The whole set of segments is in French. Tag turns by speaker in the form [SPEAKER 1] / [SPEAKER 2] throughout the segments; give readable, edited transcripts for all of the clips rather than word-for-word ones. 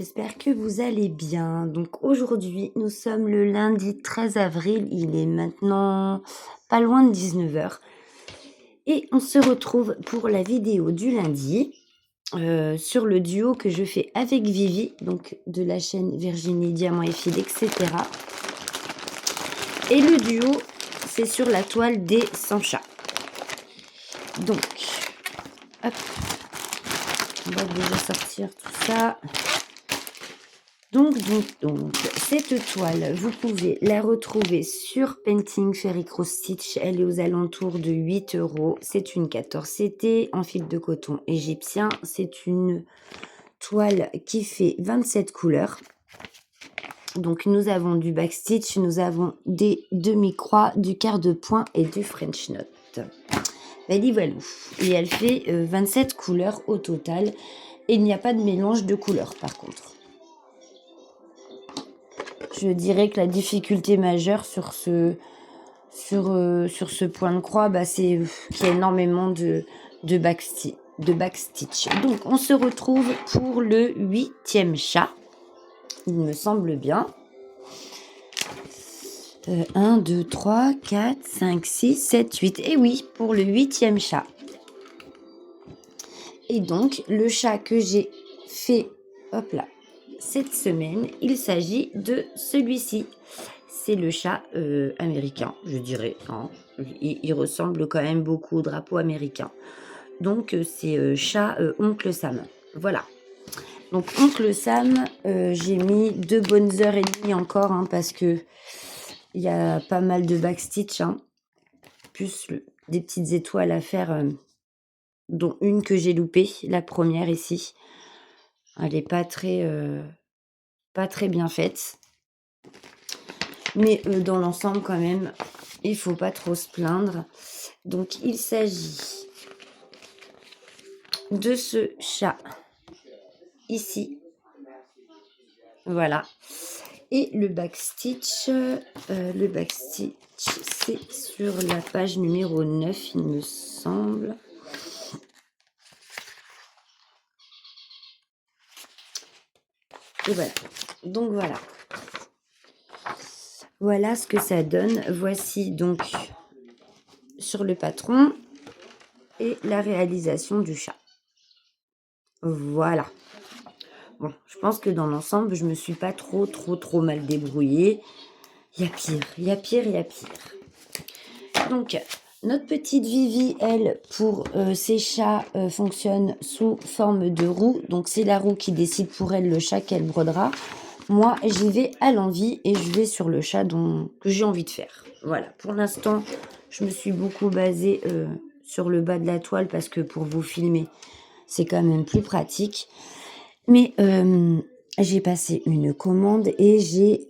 [SPEAKER 1] j'espère que vous allez bien. Donc aujourd'hui, nous sommes le lundi 13 avril, il est maintenant pas loin de 19 h et on se retrouve pour la vidéo du lundi sur le duo que je fais avec Vivi, donc de la chaîne Virginie Diamant et Fil, etc. Et le duo, c'est sur la toile des 100 chats. Donc, hop, on va déjà sortir tout ça. Donc, cette toile, vous pouvez la retrouver sur Painting Fairy Cross Stitch. Elle est aux alentours de 8 €. C'est une 14 CT en fil de coton égyptien. C'est une toile qui fait 27 couleurs. Donc, nous avons du backstitch, nous avons des demi-croix, du quart de point et du French knot. Voilà. Et elle fait 27 couleurs au total. Et il n'y a pas de mélange de couleurs par contre. Je dirais que la difficulté majeure sur ce point de croix, c'est qu'il y a énormément de backstitch. Donc, on se retrouve pour le 8e chat. Il me semble bien. 1, 2, 3, 4, 5, 6, 7, 8. Et oui, pour le 8e chat. Et donc, le chat que j'ai fait, hop là, cette semaine, il s'agit de celui-ci. C'est le chat américain, je dirais. Hein. Il ressemble quand même beaucoup au drapeau américain. Donc, c'est chat Oncle Sam. Voilà. Donc, Oncle Sam, j'ai mis 2 bonnes heures et demie encore, hein, parce que il y a pas mal de backstitch, hein, plus des petites étoiles à faire, dont une que j'ai loupée, la première ici. Elle n'est pas très bien faite. Mais dans l'ensemble, quand même, il faut pas trop se plaindre. Donc, il s'agit de ce chat ici. Voilà. Et le backstitch, c'est sur la page numéro 9, il me semble. Et voilà. Donc, voilà. Voilà ce que ça donne. Voici donc sur le patron et la réalisation du chat. Voilà. Bon, je pense que dans l'ensemble, je me suis pas trop mal débrouillée. Il y a pire. Donc, notre petite Vivi, elle, pour ses chats, fonctionne sous forme de roue. Donc, c'est la roue qui décide pour elle le chat qu'elle brodera. Moi, j'y vais à l'envie et je vais sur le chat que j'ai envie de faire. Voilà, pour l'instant, je me suis beaucoup basée sur le bas de la toile parce que pour vous filmer, c'est quand même plus pratique. Mais j'ai passé une commande et j'ai,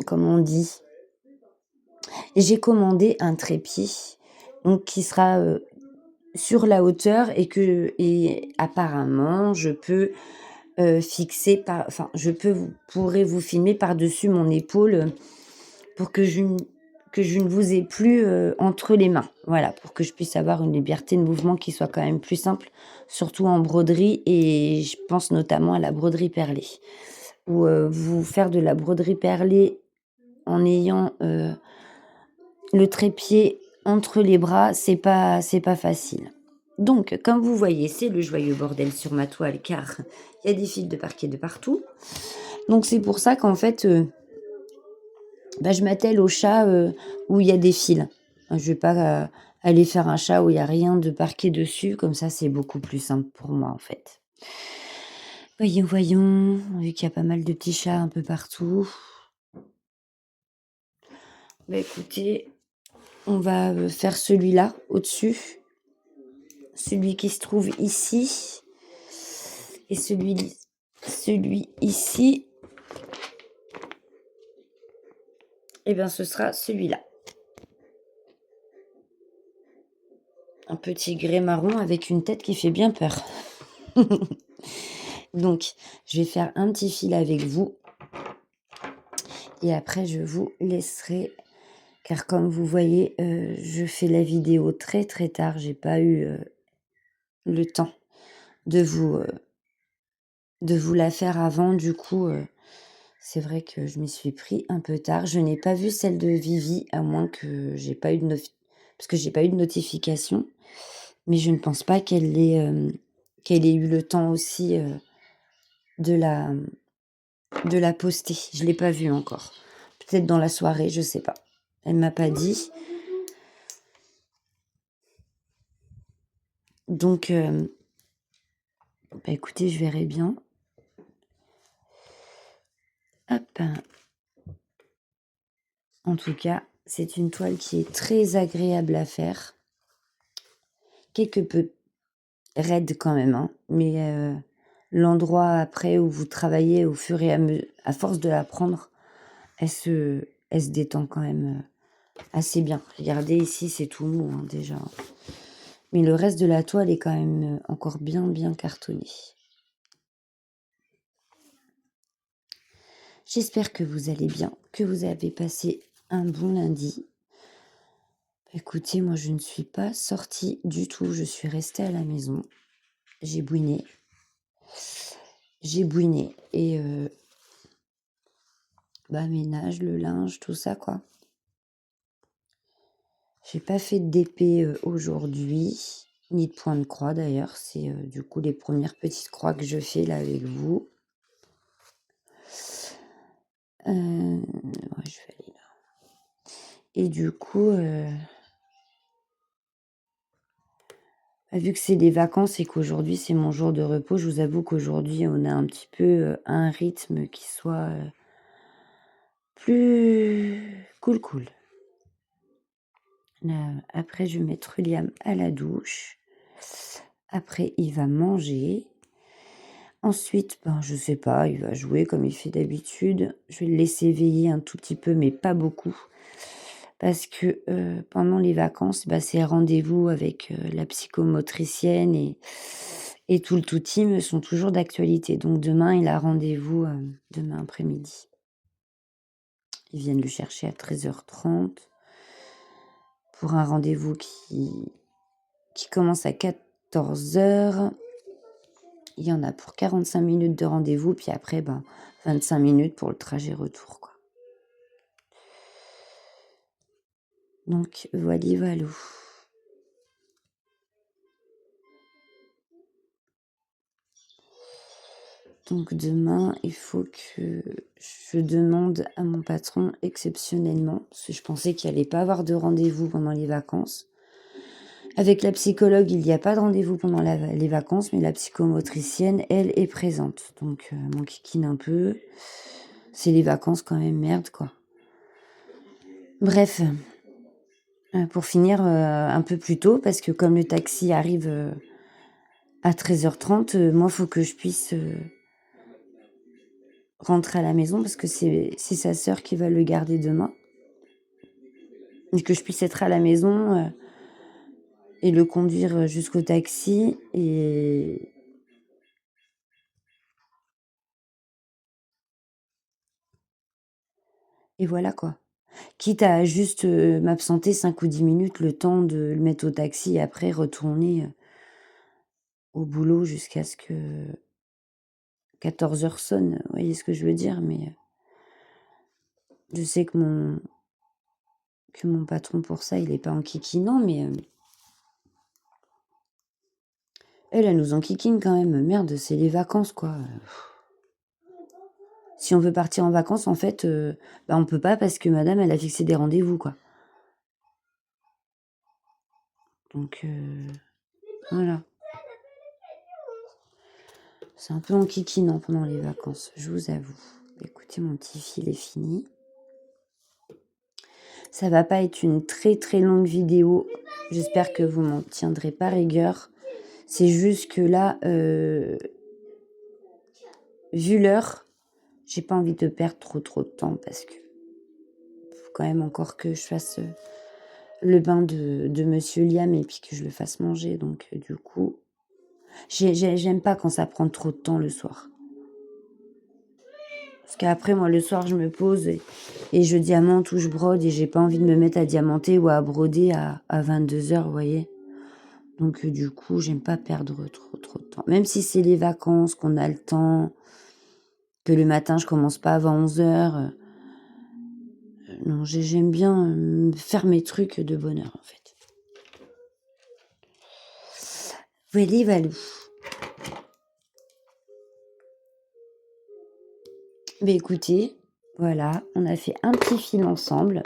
[SPEAKER 1] comment on dit, j'ai commandé un trépied donc qui sera sur la hauteur et apparemment je peux fixer pourrais vous filmer par-dessus mon épaule pour que je ne vous ai plus entre les mains. Voilà, pour que je puisse avoir une liberté de mouvement qui soit quand même plus simple, surtout en broderie, et je pense notamment à la broderie perlée. Ou vous faire de la broderie perlée en ayant le trépied entre les bras, c'est pas facile. Donc, comme vous voyez, c'est le joyeux bordel sur ma toile car il y a des fils de parquet de partout. Donc, c'est pour ça qu'en fait, je m'attelle au chat où il y a des fils. Je vais pas aller faire un chat où il n'y a rien de parquet dessus. Comme ça, c'est beaucoup plus simple pour moi, en fait. Voyons. Vu qu'il y a pas mal de petits chats un peu partout. Écoutez, on va faire celui-là au-dessus. Celui qui se trouve ici. Et celui ici. Ce sera celui-là. Un petit grès marron avec une tête qui fait bien peur. Donc, je vais faire un petit fil avec vous. Et après, je vous laisserai. Car comme vous voyez, je fais la vidéo très tard. J'ai pas eu le temps de vous de vous la faire avant. Du coup, c'est vrai que je m'y suis pris un peu tard. Je n'ai pas vu celle de Vivi, à moins que j'ai pas eu de parce que j'ai pas eu de notification, mais je ne pense pas qu'elle ait eu le temps aussi, de la de la poster. Je l'ai pas vue encore. Peut-être dans la soirée, je sais pas. Elle m'a pas dit. Donc, bah, écoutez, je verrai bien. Hop. En tout cas, c'est une toile qui est très agréable à faire. Quelque peu raide quand même, hein, mais l'endroit après où vous travaillez au fur et à force de la prendre, elle se détend quand même assez bien. Regardez ici, c'est tout mou hein, déjà. Mais le reste de la toile est quand même encore bien cartonné. J'espère que vous allez bien, que vous avez passé un bon lundi. Écoutez, moi je ne suis pas sortie du tout, je suis restée à la maison. J'ai bouiné. Et ménage, le linge, tout ça quoi. J'ai pas fait de d'épée aujourd'hui, ni de point de croix d'ailleurs. C'est du coup les premières petites croix que je fais là avec vous. Ouais, je vais aller là. Et du coup, vu que c'est des vacances et qu'aujourd'hui c'est mon jour de repos, je vous avoue qu'aujourd'hui on a un petit peu un rythme qui soit plus cool. Après, je vais mettre Liam à la douche. Après, il va manger. Ensuite, je sais pas, il va jouer comme il fait d'habitude. Je vais le laisser veiller un tout petit peu, mais pas beaucoup. Parce que pendant les vacances, ces rendez-vous avec la psychomotricienne et tout le tout team sont toujours d'actualité. Donc demain, il a rendez-vous demain après-midi. Ils viennent le chercher à 13h30 pour un rendez-vous qui commence à 14h. Il y en a pour 45 minutes de rendez-vous, puis après, 25 minutes pour le trajet retour, quoi. Donc, voilà. Donc, demain, il faut que je demande à mon patron exceptionnellement, parce que je pensais qu'il allait pas avoir de rendez-vous pendant les vacances. Avec la psychologue, il n'y a pas de rendez-vous pendant les vacances, mais la psychomotricienne, elle, est présente. Donc, mon kikine un peu. C'est les vacances quand même, merde, quoi. Bref, pour finir un peu plus tôt, parce que comme le taxi arrive à 13h30, moi, il faut que je puisse rentrer à la maison, parce que c'est sa sœur qui va le garder demain. Et que je puisse être à la maison et le conduire jusqu'au taxi. Et voilà quoi. Quitte à juste m'absenter 5 ou 10 minutes, le temps de le mettre au taxi et après retourner au boulot jusqu'à ce que 14h sonne. Vous voyez ce que je veux dire? Mais je sais que mon patron pour ça, il est pas enquiquinant, mais elle nous enquiquine quand même. Merde, c'est les vacances quoi. Si on veut partir en vacances, en fait, on peut pas parce que madame, elle a fixé des rendez-vous quoi. Donc voilà. C'est un peu enquiquinant pendant les vacances, je vous avoue. Écoutez, mon petit fil est fini. Ça va pas être une très très longue vidéo. J'espère que vous m'en tiendrez pas rigueur. C'est juste que là, vu l'heure, j'ai pas envie de perdre trop de temps parce que faut quand même encore que je fasse le bain de Monsieur Liam et puis que je le fasse manger. Donc du coup, j'aime pas quand ça prend trop de temps le soir. Parce qu'après, moi, le soir, je me pose et je diamante ou je brode et j'ai pas envie de me mettre à diamanter ou à broder à 22h, vous voyez. Donc, du coup, j'aime pas perdre trop de temps. longtemps. Même si c'est les vacances, qu'on a le temps, que le matin je commence pas avant 11h. Non, j'aime bien faire mes trucs de bonne heure en fait. Voilà, voilà. Mais écoutez, voilà, on a fait un petit fil ensemble.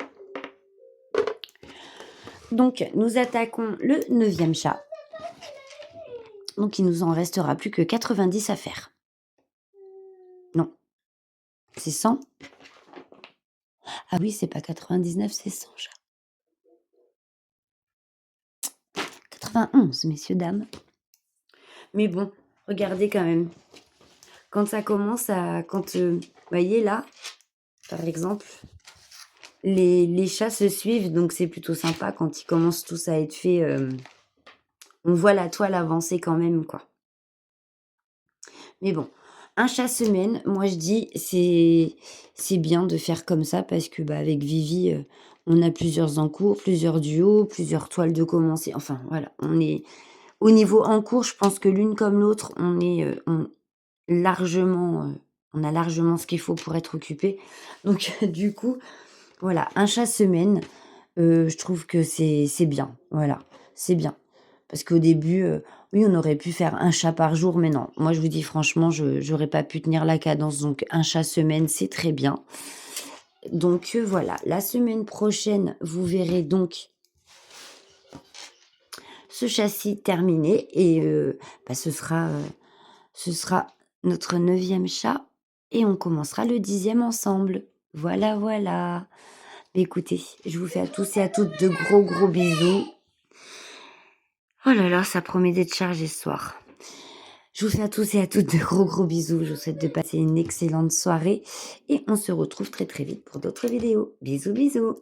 [SPEAKER 1] Donc, nous attaquons le 9e chat. Donc, il nous en restera plus que 90 à faire. Non, c'est 100. Ah oui, c'est pas 99, c'est 100 chats. 91, messieurs, dames. Mais bon, regardez quand même. Quand ça commence à... vous voyez là, par exemple, les chats se suivent, donc c'est plutôt sympa quand ils commencent tous à être faits. On voit la toile avancer quand même, quoi. Mais bon, un chat semaine, moi je dis, c'est bien de faire comme ça parce que avec Vivi, on a plusieurs en cours, plusieurs duos, plusieurs toiles de commencer. Enfin voilà, on est au niveau en cours, je pense que l'une comme l'autre, largement, on a largement ce qu'il faut pour être occupé. Donc du coup, voilà, un chat semaine, je trouve que c'est bien. Voilà, c'est bien. Parce qu'au début, oui, on aurait pu faire un chat par jour, mais non. Moi, je vous dis franchement, j'aurais pas pu tenir la cadence, donc un chat semaine, c'est très bien. Donc voilà, la semaine prochaine, vous verrez donc ce châssis terminé et ce sera notre 9e chat et on commencera le 10e ensemble. Voilà, voilà. Écoutez, je vous fais à tous et à toutes de gros, gros bisous. Oh là là, ça promet d'être chargé ce soir. Je vous fais à tous et à toutes de gros, gros bisous. Je vous souhaite de passer une excellente soirée et on se retrouve très, très vite pour d'autres vidéos. Bisous, bisous.